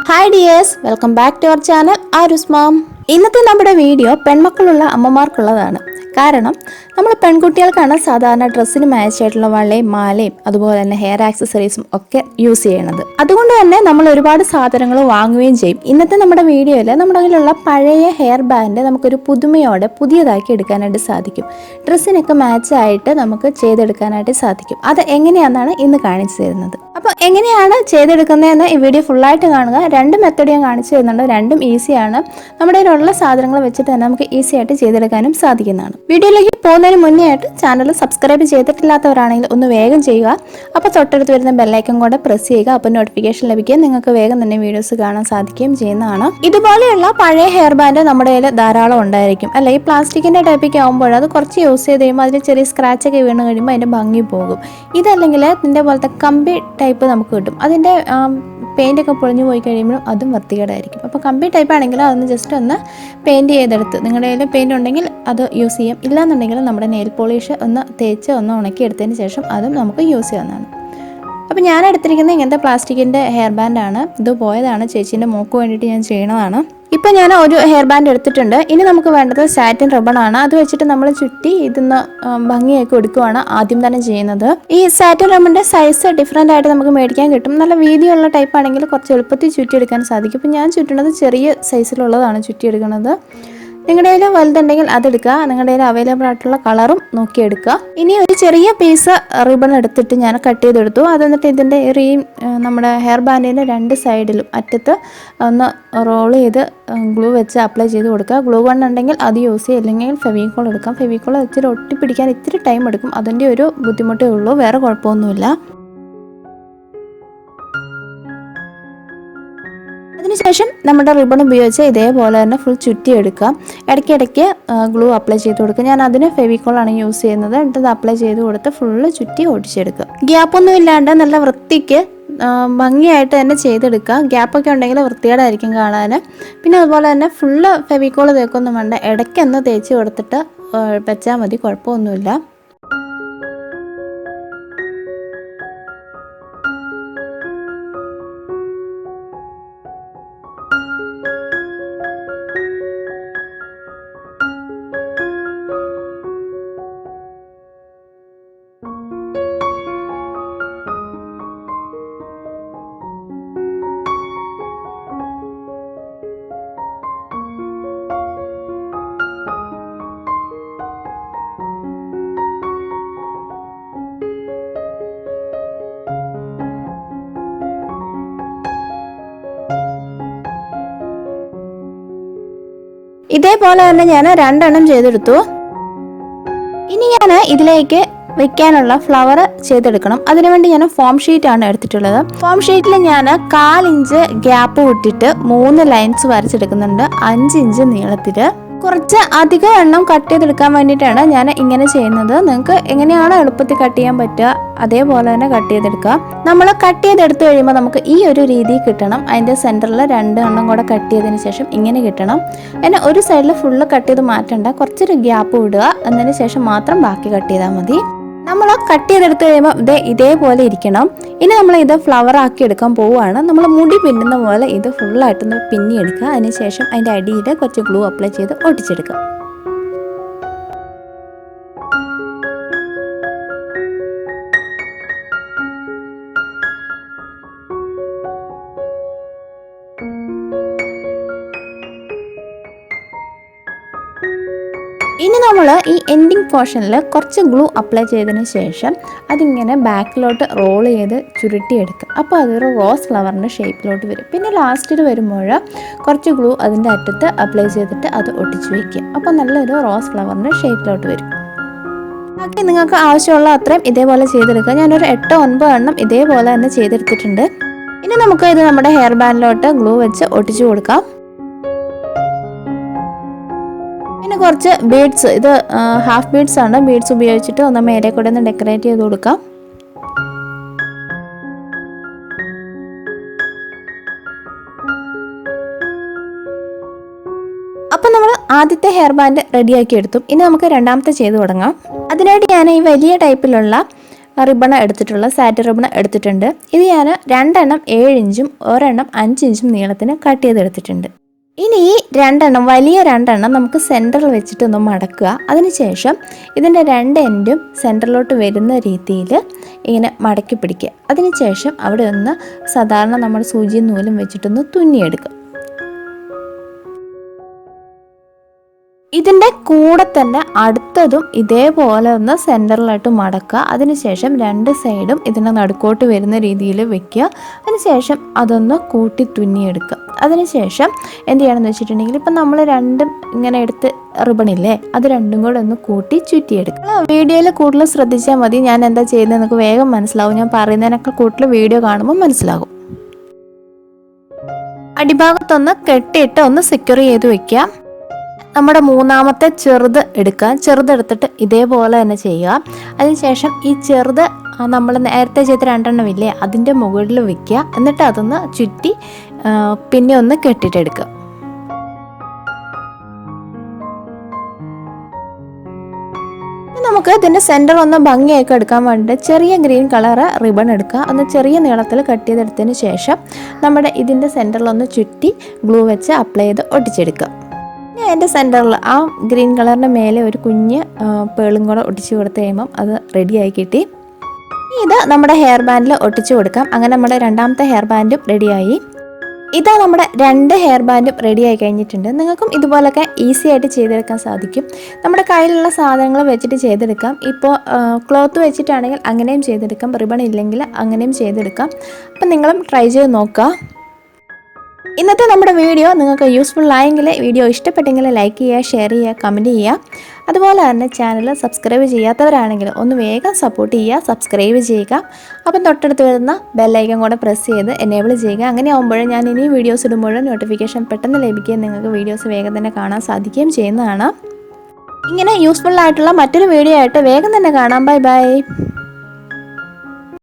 Hi dears, welcome back to our channel Arusmom. ഇന്നത്തെ നമ്മുടെ video പെൺമക്കളുള്ള അമ്മമാർക്കുള്ളതാണ്. കാരണം നമ്മൾ പെൺകുട്ടികൾക്കാണ് സാധാരണ ഡ്രസ്സിന് മാച്ച് ആയിട്ടുള്ള വളയും മാലയും അതുപോലെ തന്നെ ഹെയർ ആക്സസറീസും ഒക്കെ യൂസ് ചെയ്യണത്. അതുകൊണ്ട് തന്നെ നമ്മൾ ഒരുപാട് സാധനങ്ങൾ വാങ്ങുകയും ചെയ്യും. ഇന്നത്തെ നമ്മുടെ വീഡിയോയിൽ നമ്മുടെ കയ്യിലുള്ള പഴയ ഹെയർ ബാൻഡ് നമുക്കൊരു പുതുമയോടെ പുതിയതാക്കി എടുക്കാനായിട്ട് സാധിക്കും. ഡ്രസ്സിനൊക്കെ മാച്ച് ആയിട്ട് നമുക്ക് ചെയ്തെടുക്കാനായിട്ട് സാധിക്കും. അത് എങ്ങനെയാണെന്നാണ് ഇന്ന് കാണിച്ചു തരുന്നത്. അപ്പോൾ എങ്ങനെയാണ് ചെയ്തെടുക്കുന്നതെന്ന് ഈ വീഡിയോ ഫുള്ളായിട്ട് കാണുക. രണ്ട് മെത്തേഡ് ഞാൻ കാണിച്ചു തരുന്നുണ്ട്. രണ്ടും ഈസിയാണ്. നമ്മുടെ ഉള്ള സാധനങ്ങൾ വെച്ചിട്ട് തന്നെ നമുക്ക് ഈസി ആയിട്ട് ചെയ്തെടുക്കാനും സാധിക്കുന്നതാണ്. വീഡിയോയിലേക്ക് പോകുന്നതിന് മുന്നേ ആയിട്ട് ചാനൽ സബ്സ്ക്രൈബ് ചെയ്തിട്ടില്ലാത്തവരാണെങ്കിൽ ഒന്ന് വേഗം ചെയ്യുക. അപ്പോൾ തൊട്ടടുത്ത് വരുന്ന ബെല്ലൈക്കൺ കൂടെ പ്രസ് ചെയ്യുക. അപ്പോൾ നോട്ടിഫിക്കേഷൻ ലഭിക്കുകയും നിങ്ങൾക്ക് വേഗം തന്നെ വീഡിയോസ് കാണാൻ സാധിക്കുകയും ചെയ്യുന്നതാണ്. ഇതുപോലെയുള്ള പഴയ ഹെയർ ബാൻഡ് നമ്മുടെ കയ്യിൽ ധാരാളം ഉണ്ടായിരിക്കും അല്ലെ. ഈ പ്ലാസ്റ്റിക്കിന്റെ ടൈപ്പൊക്കെ ആകുമ്പോൾ അത് കുറച്ച് യൂസ് ചെയ്ത് കഴിയുമ്പോൾ അതിൽ ചെറിയ സ്ക്രാച്ച് ഒക്കെ വീണ് കഴിയുമ്പോൾ അതിന്റെ ഭംഗി പോകും. ഇതല്ലെങ്കിൽ ഇതിന്റെ പോലത്തെ കമ്പി ടൈപ്പ് നമുക്ക് കിട്ടും. അതിന്റെ പെയിൻ്റ് ഒക്കെ പൊളിഞ്ഞു പോയി കഴിയുമ്പോഴും അതും വൃത്തികേടായിരിക്കും. അപ്പോൾ കമ്പി ടൈപ്പ് ആണെങ്കിൽ അതൊന്ന് ജസ്റ്റ് ഒന്ന് പെയിൻറ് ചെയ്തെടുത്ത് നിങ്ങളുടെ കയ്യിൽ പെയിൻറ് ഉണ്ടെങ്കിൽ അത് യൂസ് ചെയ്യാം. ഇല്ലാന്നുണ്ടെങ്കിൽ നമ്മുടെ നെയിൽ പോളിഷ് ഒന്ന് തേച്ച് ഒന്ന് ഉണക്കിയെടുത്തതിന് ശേഷം അതും നമുക്ക് യൂസ് ചെയ്യാവുന്നതാണ്. അപ്പോൾ ഞാൻ എടുത്തിരിക്കുന്നത് ഇങ്ങനത്തെ പ്ലാസ്റ്റിക്കിൻ്റെ ഹെയർ ബാൻഡാണ്. ഇത് പോയതാണ്, ചേച്ചീൻ്റെ മോക്ക് വേണ്ടിയിട്ട് ഞാൻ ചെയ്യണതാണ്. ഇപ്പോൾ ഞാൻ ഒരു ഹെയർ ബാൻഡ് എടുത്തിട്ടുണ്ട്. ഇനി നമുക്ക് വേണ്ടത് സാറ്റിൻ റിബൺ ആണ്. അത് വെച്ചിട്ട് നമ്മൾ ചുറ്റി ഇതിന്ന് ഭംഗിയൊക്കെ എടുക്കുകയാണ് ആദ്യം തന്നെ ചെയ്യുന്നത്. ഈ സാറ്റിൻ റിബണിൻ്റെ സൈസ് ഡിഫറെൻ്റ് ആയിട്ട് നമുക്ക് മേടിക്കാൻ കിട്ടും. നല്ല വീതിയുള്ള ടൈപ്പ് ആണെങ്കിൽ കുറച്ച് എളുപ്പത്തിൽ ചുറ്റിയെടുക്കാൻ സാധിക്കും. ഇപ്പോൾ ഞാൻ ചുറ്റുന്നത് ചെറിയ സൈസിലുള്ളതാണ് ചുറ്റിയെടുക്കുന്നത്. നിങ്ങളുടെ കയ്യിൽ വലുതുണ്ടെങ്കിൽ അതെടുക്കുക. നിങ്ങളുടെ കയ്യിൽ അവൈലബിൾ ആയിട്ടുള്ള കളറും നോക്കിയെടുക്കുക. ഇനി ഒരു ചെറിയ പീസ് റിബൺ എടുത്തിട്ട് ഞാൻ കട്ട് ചെയ്തെടുത്തു. അതെന്നിട്ട് ഇതിൻ്റെ ഈ നമ്മുടെ ഹെയർ ബാൻഡിൻ്റെ രണ്ട് സൈഡിലും അറ്റത്ത് ഒന്ന് റോൾ ചെയ്ത് ഗ്ലൂ വെച്ച് അപ്ലൈ ചെയ്ത് കൊടുക്കുക. ഗ്ലൂ ഗൺ ഉണ്ടെങ്കിൽ അത് യൂസ് ചെയ്യുക, ഇല്ലെങ്കിൽ ഫെവിക്കോൾ എടുക്കാം. ഫെവിക്കോൾ ഇച്ചിരി ഒട്ടിപ്പിടിക്കാൻ ഇത്തിരി ടൈം എടുക്കും. അതിൻ്റെ ഒരു ബുദ്ധിമുട്ടേ ഉള്ളൂ, വേറെ കുഴപ്പമൊന്നുമില്ല. അതിനുശേഷം നമ്മുടെ റിബൺ ഉപയോഗിച്ച് ഇതേപോലെ തന്നെ ഫുൾ ചുറ്റിയെടുക്കുക. ഇടയ്ക്കിടയ്ക്ക് ഗ്ലൂ അപ്ലൈ ചെയ്ത് കൊടുക്കുക. ഞാൻ അതിന് ഫെവിക്കോളാണ് യൂസ് ചെയ്യുന്നത്. എന്നിട്ട് അപ്ലൈ ചെയ്ത് കൊടുത്ത് ഫുള്ള് ചുറ്റി ഒടിച്ചെടുക്കുക. ഗ്യാപ്പൊന്നും ഇല്ലാണ്ട് നല്ല വൃത്തിക്ക് ഭംഗിയായിട്ട് തന്നെ ചെയ്തെടുക്കുക. ഗ്യാപ്പൊക്കെ ഉണ്ടെങ്കിൽ വൃത്തികേടായിരിക്കും കാണാൻ. പിന്നെ അതുപോലെ തന്നെ ഫുള്ള് ഫെവിക്കോൾ തേക്കൊന്നും വേണ്ട, ഇടയ്ക്കൊന്ന് തേച്ച് കൊടുത്തിട്ട് വെച്ചാൽ മതി, കുഴപ്പമൊന്നുമില്ല. ഇതേപോലെ തന്നെ ഞാൻ രണ്ടെണ്ണം ചെയ്തെടുത്തു. ഇനി ഞാൻ ഇതിലേക്ക് വെക്കാനുള്ള ഫ്ലവർ ചെയ്തെടുക്കണം. അതിനുവേണ്ടി ഞാൻ ഫോം ഷീറ്റ് ആണ് എടുത്തിട്ടുള്ളത്. ഫോം ഷീറ്റിൽ ഞാൻ 1/4 ഇഞ്ച് ഗ്യാപ്പ് വിട്ടിട്ട് 3 ലൈൻസ് വരച്ചെടുക്കുന്നുണ്ട്. 5 ഇഞ്ച് നീളത്തിൽ. കുറച്ച് അധികം എണ്ണം കട്ട് ചെയ്തെടുക്കാൻ വേണ്ടിയിട്ടാണ് ഞാൻ ഇങ്ങനെ ചെയ്യുന്നത്. നിങ്ങൾക്ക് എങ്ങനെയാണോ എളുപ്പത്തിൽ കട്ട് ചെയ്യാൻ പറ്റുക അതേപോലെ തന്നെ കട്ട് ചെയ്തെടുക്കുക. നമ്മൾ കട്ട് ചെയ്തെടുത്ത് കഴിയുമ്പോൾ നമുക്ക് ഈ ഒരു രീതി കിട്ടണം. അതിൻ്റെ സെൻറ്ററിൽ 2 എണ്ണം കൂടെ കട്ട് ചെയ്തതിന് ശേഷം ഇങ്ങനെ കിട്ടണം. പിന്നെ ഒരു സൈഡിൽ ഫുള്ള് കട്ട് ചെയ്ത് മാറ്റണ്ട, കുറച്ചൊരു ഗ്യാപ്പ് വിടുക. അതിന് ശേഷം മാത്രം ബാക്കി കട്ട് ചെയ്താൽ മതി. നമ്മൾ കട്ട് ചെയ്തെടുത്ത് കഴിയുമ്പോൾ ഇതേപോലെ ഇരിക്കണം. ഇനി നമ്മൾ ഇത് ഫ്ലവർ ആക്കി എടുക്കാൻ പോവുകയാണ്. നമ്മൾ മുടി പിന്നുന്ന പോലെ ഇത് ഫുള്ളായിട്ടൊന്ന് പിന്നിയെടുക്കുക. അതിനുശേഷം അതിൻ്റെ അടിയിൽ കുറച്ച് ഗ്ലൂ അപ്ലൈ ചെയ്ത് ഒട്ടിച്ചെടുക്കുക. ഇനി നമ്മൾ ഈ എൻഡിങ് പോർഷനിൽ കുറച്ച് ഗ്ലൂ അപ്ലൈ ചെയ്തതിന് ശേഷം അതിങ്ങനെ ബാക്കിലോട്ട് റോൾ ചെയ്ത് ചുരുട്ടിയെടുക്കുക. അപ്പോൾ അതൊരു റോസ് ഫ്ലവറിൻ്റെ ഷേപ്പിലോട്ട് വരും. പിന്നെ ലാസ്റ്റിൽ വരുമ്പോൾ കുറച്ച് ഗ്ലൂ അതിൻ്റെ അറ്റത്ത് അപ്ലൈ ചെയ്തിട്ട് അത് ഒട്ടിച്ച് വയ്ക്കുക. അപ്പോൾ നല്ലൊരു റോസ് ഫ്ലവറിൻ്റെ ഷേപ്പിലോട്ട് വരും. ബാക്കി നിങ്ങൾക്ക് ആവശ്യമുള്ള അത്രയും ഇതേപോലെ ചെയ്തെടുക്കുക. ഞാനൊരു 8-9 എണ്ണം ഇതേപോലെ തന്നെ ചെയ്തെടുത്തിട്ടുണ്ട്. ഇനി നമുക്ക് ഇത് നമ്മുടെ ഹെയർ ബാൻഡിലോട്ട് ഗ്ലൂ വെച്ച് ഒട്ടിച്ചു കൊടുക്കാം. പിന്നെ കുറച്ച് ബീഡ്സ്, ഇത് ഹാഫ് ബീഡ്സ് ആണ്. ബീഡ്സ് ഉപയോഗിച്ചിട്ട് ഒന്ന് മേലെ കൂടെ ഒന്ന് ഡെക്കറേറ്റ് ചെയ്ത് കൊടുക്കാം. അപ്പോൾ നമ്മൾ ആദ്യത്തെ ഹെയർ ബാൻഡ് റെഡിയാക്കി എടുത്തു. ഇനി നമുക്ക് രണ്ടാമത്തെ ചെയ്ത് തുടങ്ങാം. അതിനായിട്ട് ഞാൻ ഈ വലിയ ടൈപ്പിലുള്ള റിബൺ എടുത്തിട്ടുള്ള സാറ്റ് റിബൺ എടുത്തിട്ടുണ്ട്. ഇത് ഞാൻ 2 എണ്ണം 7 ഇഞ്ചും ഒരെണ്ണം 5 ഇഞ്ചും നീളത്തിന് കട്ട് ചെയ്തെടുത്തിട്ടുണ്ട്. ഇനി ഈ 2 എണ്ണം വലിയ 2 എണ്ണം നമുക്ക് സെൻറ്ററിൽ വെച്ചിട്ട് ഒന്ന് മടക്കുക. അതിനുശേഷം ഇതിൻ്റെ 2 എൻഡും സെൻറ്ററിലോട്ട് വരുന്ന രീതിയിൽ ഇങ്ങനെ മടക്കി പിടിക്കുക. അതിനുശേഷം അവിടെ ഒന്ന് സാധാരണ നമ്മൾ സൂചിയും നൂലും വെച്ചിട്ടൊന്ന് തുന്നിയെടുക്കുക. ഇതിൻ്റെ കൂടെ തന്നെ അടുത്തതും ഇതേപോലെ ഒന്ന് സെൻറ്ററിലായിട്ട് മടക്കുക. അതിനുശേഷം 2 സൈഡും ഇതിൻ്റെ നടുക്കോട്ട് വരുന്ന രീതിയിൽ വെക്കുക. അതിനുശേഷം അതൊന്ന് കൂട്ടി തുന്നിയെടുക്കുക. അതിനുശേഷം എന്ത് ചെയ്യണമെന്ന് വെച്ചിട്ടുണ്ടെങ്കിൽ ഇപ്പം നമ്മൾ രണ്ടും ഇങ്ങനെ എടുത്ത് റിബണില്ലേ, അത് രണ്ടും കൂടെ ഒന്ന് കൂട്ടി ചുറ്റിയെടുക്കുക. വീഡിയോയിൽ കൂടുതൽ ശ്രദ്ധിച്ചാൽ മതി. ഞാൻ എന്താ ചെയ്യുന്നത് നിങ്ങൾക്ക് വേഗം മനസ്സിലാവും. ഞാൻ പറയുന്നതിനൊക്കെ കൂടുതൽ വീഡിയോ കാണുമ്പോൾ മനസ്സിലാകും. അടിഭാഗത്തൊന്ന് കെട്ടിയിട്ട് ഒന്ന് സെക്യൂർ ചെയ്ത് വെക്കുക. നമ്മുടെ മൂന്നാമത്തെ ചെറുത് എടുക്കുക. ചെറുതെടുത്തിട്ട് ഇതേപോലെ തന്നെ ചെയ്യുക. അതിനുശേഷം ഈ ചെറുത് നമ്മൾ നേരത്തെ ചെയ്ത 2 എണ്ണം ഇല്ലേ, അതിൻ്റെ മുകളിൽ വയ്ക്കുക. എന്നിട്ട് അതൊന്ന് ചുറ്റി പിന്നെ ഒന്ന് കെട്ടിയിട്ടെടുക്കുക. നമുക്ക് ഇതിൻ്റെ സെൻറ്റർ ഒന്ന് ഭംഗിയാക്കി എടുക്കാൻ വേണ്ടിയിട്ട് ചെറിയ ഗ്രീൻ കളർ റിബൺ എടുക്കുക. ഒന്ന് ചെറിയ നീളത്തിൽ കട്ട് ചെയ്തെടുത്തതിന് ശേഷം നമ്മുടെ ഇതിൻ്റെ സെൻറ്ററിലൊന്ന് ചുറ്റി ഗ്ലൂ വെച്ച് അപ്ലൈ ചെയ്ത് ഒട്ടിച്ചെടുക്കുക. അതിൻ്റെ സെൻറ്ററിൽ ആ ഗ്രീൻ കളറിൻ്റെ മേലെ ഒരു കുഞ്ഞ് പേളും കൂടെ ഒട്ടിച്ച് കൊടുത്ത് കഴിയുമ്പം അത് റെഡിയായി കിട്ടി. ഇത് നമ്മുടെ ഹെയർ ബാൻഡിൽ ഒട്ടിച്ച് കൊടുക്കാം. അങ്ങനെ നമ്മുടെ രണ്ടാമത്തെ ഹെയർ ബാൻഡും റെഡിയായി. ഇതാ നമ്മുടെ 2 ഹെയർ ബാൻഡും റെഡിയായി കഴിഞ്ഞിട്ടുണ്ട്. നിങ്ങൾക്കും ഇതുപോലൊക്കെ ഈസി ആയിട്ട് ചെയ്തെടുക്കാൻ സാധിക്കും. നമ്മുടെ കയ്യിലുള്ള സാധനങ്ങൾ വെച്ചിട്ട് ചെയ്തെടുക്കാം. ഇപ്പോൾ ക്ലോത്ത് വെച്ചിട്ടാണെങ്കിൽ അങ്ങനെയും ചെയ്തെടുക്കാം. റിബൺ ഇല്ലെങ്കിൽ അങ്ങനെയും ചെയ്തെടുക്കാം. അപ്പം നിങ്ങളും ട്രൈ ചെയ്ത് നോക്കുക. ഇന്നത്തെ നമ്മുടെ വീഡിയോ നിങ്ങൾക്ക് യൂസ്ഫുൾ ആയെങ്കിൽ, വീഡിയോ ഇഷ്ടപ്പെട്ടെങ്കിൽ ലൈക്ക് ചെയ്യുക, ഷെയർ ചെയ്യുക, കമൻറ്റ് ചെയ്യുക. അതുപോലെ തന്നെ ചാനൽ സബ്സ്ക്രൈബ് ചെയ്യാത്തവരാണെങ്കിൽ ഒന്ന് വേഗം സപ്പോർട്ട് ചെയ്യുക, സബ്സ്ക്രൈബ് ചെയ്യുക. അപ്പം തൊട്ടടുത്ത് വരുന്ന ബെല്ലൈക്കൺ കൂടെ പ്രസ് ചെയ്ത് എനേബിൾ ചെയ്യുക. അങ്ങനെ ആകുമ്പോഴും ഞാൻ ഇനി വീഡിയോസ് ഇടുമ്പോഴും നോട്ടിഫിക്കേഷൻ പെട്ടെന്ന് ലഭിക്കുകയും നിങ്ങൾക്ക് വീഡിയോസ് വേഗം തന്നെ കാണാൻ സാധിക്കുകയും ചെയ്യുന്നതാണ്. ഇങ്ങനെ യൂസ്ഫുൾ ആയിട്ടുള്ള മറ്റൊരു വീഡിയോ ആയിട്ട് വേഗം തന്നെ കാണാം. Bye bye.